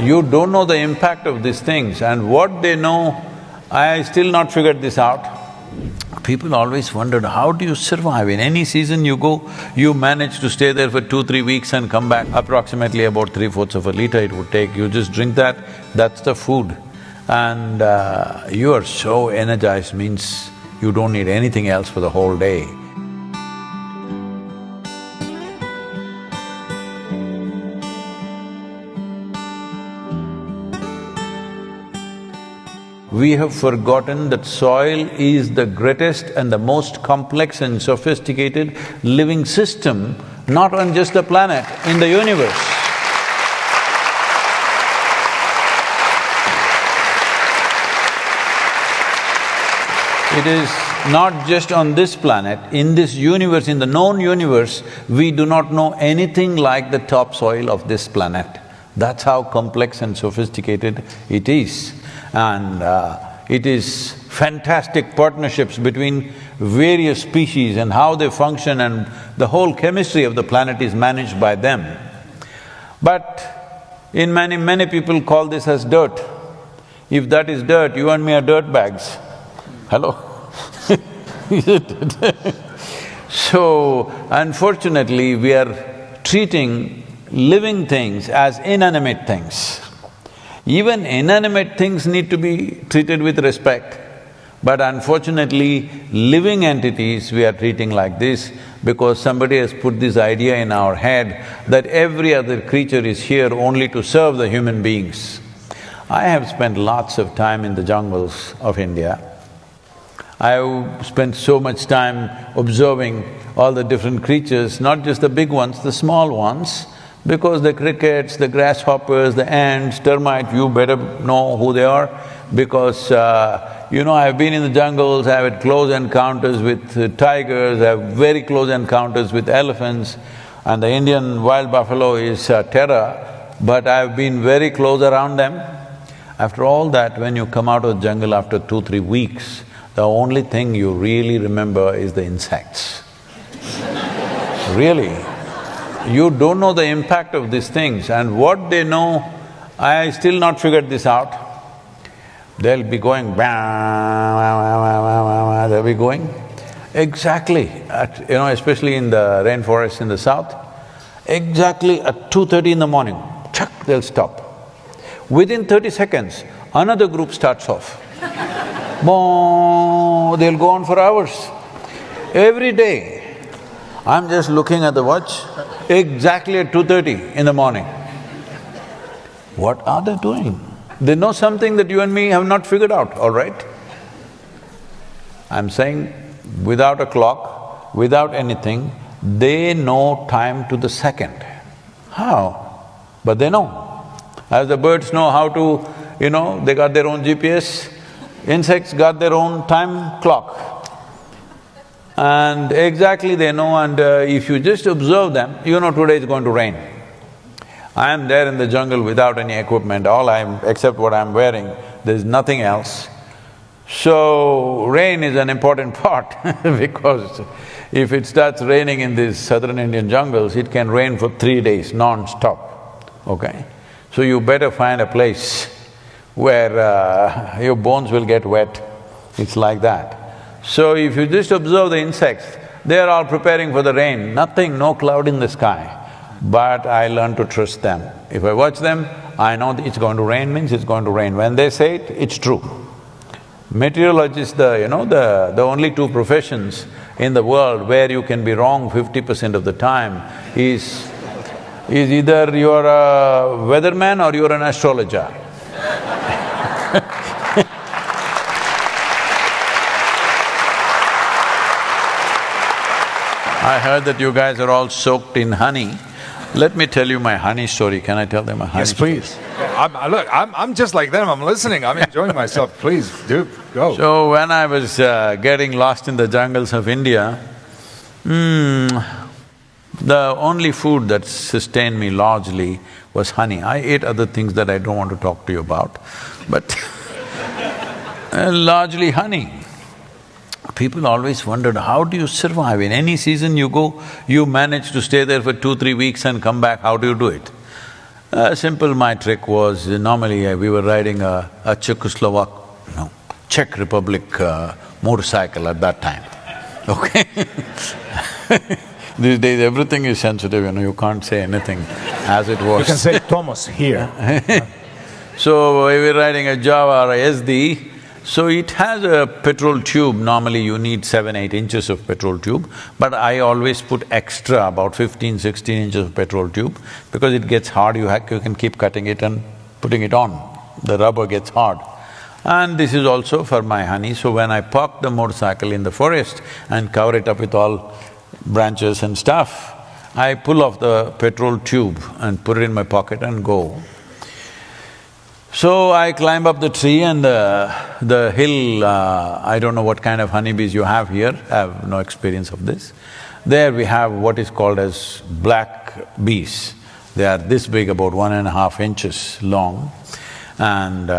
You don't know the impact of these things, and what they know, I still not figured this out. People always wondered, how do you survive? In any season you go, you manage to stay there for 2-3 weeks and come back. Approximately about 3/4 of a liter it would take. You just drink that, that's the food. And you are so energized, means you don't need anything else for the whole day. We have forgotten that soil is the greatest and the most complex and sophisticated living system, not on just the planet, in the universe. It is not just on this planet, in this universe, in the known universe, we do not know anything like the topsoil of this planet. That's how complex and sophisticated it is. And it is fantastic partnerships between various species and how they function, and the whole chemistry of the planet is managed by them. But in many people call this as dirt. If that is dirt, you and me are dirt bags. Hello? So, unfortunately, we are treating living things as inanimate things. Even inanimate things need to be treated with respect, but unfortunately, living entities we are treating like this because somebody has put this idea in our head that every other creature is here only to serve the human beings. I have spent lots of time in the jungles of India. I have spent so much time observing all the different creatures, not just the big ones, the small ones, because the crickets, the grasshoppers, the ants, termites, you better know who they are because I've been in the jungles, I've had close encounters with tigers, I have very close encounters with elephants, and the Indian wild buffalo is terror, but I've been very close around them. After all that, when you come out of the jungle after 2-3 weeks, the only thing you really remember is the insects. Really. You don't know the impact of these things, and what they know, I still not figured this out. They'll be going they'll be going exactly at… especially in the rainforest in the south, exactly at 2:30 in the morning, chuck, they'll stop. Within 30 seconds, another group starts off. They'll go on for hours. Every day, I'm just looking at the watch, exactly at 2:30 in the morning. What are they doing? They know something that you and me have not figured out, all right? I'm saying without a clock, without anything, they know time to the second. How? But they know. As the birds know how to, they got their own GPS, insects got their own time clock. And exactly they know, and if you just observe them, today is going to rain. I am there in the jungle without any equipment, except what I'm wearing, there's nothing else. So, rain is an important part because if it starts raining in these southern Indian jungles, it can rain for 3 days non-stop, okay? So you better find a place where your bones will get wet, it's like that. So if you just observe the insects, they are all preparing for the rain, nothing, no cloud in the sky. But I learn to trust them. If I watch them, I know that it's going to rain means it's going to rain. When they say it, it's true. Meteorologists, the only two professions in the world where you can be wrong 50% of the time is either you're a weatherman or you're an astrologer. I heard that you guys are all soaked in honey. Let me tell you my honey story. Can I tell them a honey story? Yes, please. I'm just like them. I'm listening. I'm enjoying myself. Please, do, go. So when I was getting lost in the jungles of India, the only food that sustained me largely was honey. I ate other things that I don't want to talk to you about, but largely honey. People always wondered, how do you survive? In any season you go, you manage to stay there for 2-3 weeks and come back, how do you do it? Simple, my trick was, normally we were riding a Czech Republic motorcycle at that time, okay? These days everything is sensitive, you can't say anything as it was. You can say Thomas here. So, we were riding a Java or a SD, so it has a petrol tube. Normally you need 7–8 inches of petrol tube, but I always put extra, about 15–16 inches of petrol tube, because it gets hard, you can keep cutting it and putting it on. The rubber gets hard. And this is also for my honey, so when I park the motorcycle in the forest and cover it up with all branches and stuff, I pull off the petrol tube and put it in my pocket and go. So I climb up the tree and the hill, I don't know what kind of honeybees you have here, I have no experience of this. There we have what is called as black bees. They are this big, about 1.5 inches long, and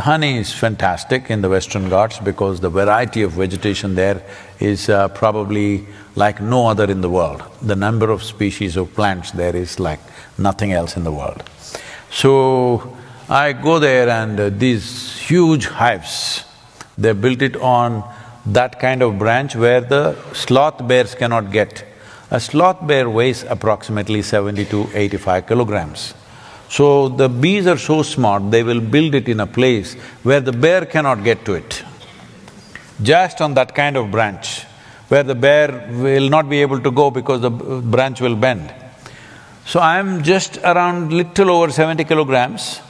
honey is fantastic in the Western Ghats because the variety of vegetation there is probably like no other in the world. The number of species of plants there is like nothing else in the world. So, I go there and these huge hives, they built it on that kind of branch where the sloth bears cannot get. A sloth bear weighs approximately 70 to 85 kilograms. So, the bees are so smart, they will build it in a place where the bear cannot get to it. Just on that kind of branch, where the bear will not be able to go because the branch will bend. So I'm just around little over 70 kilograms.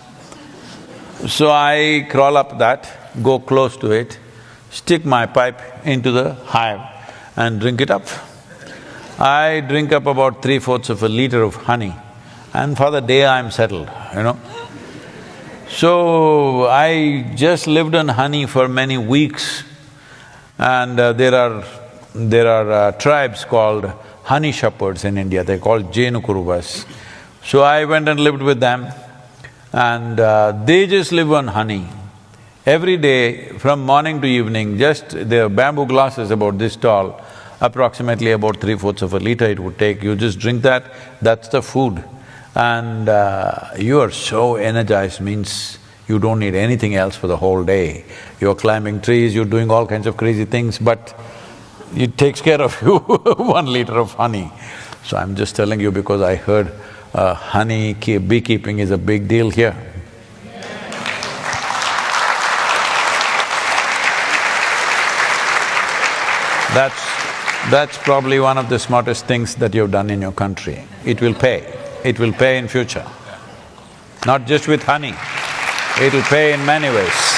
So I crawl up that, go close to it, stick my pipe into the hive and drink it up. I drink up about 3/4 of a liter of honey, and for the day I'm settled, So I just lived on honey for many weeks, and there are tribes called honey shepherds in India, they're called Jenukuruvas. So I went and lived with them, and they just live on honey. Every day, from morning to evening, just their bamboo glasses about this tall, approximately about 3/4 of a liter it would take, you just drink that, that's the food. And you are so energized, means you don't need anything else for the whole day. You're climbing trees, you're doing all kinds of crazy things, but it takes care of you, 1 liter of honey. So I'm just telling you because I heard beekeeping is a big deal here. That's probably one of the smartest things that you've done in your country. It will pay. It will pay in future. Not just with honey, it'll pay in many ways.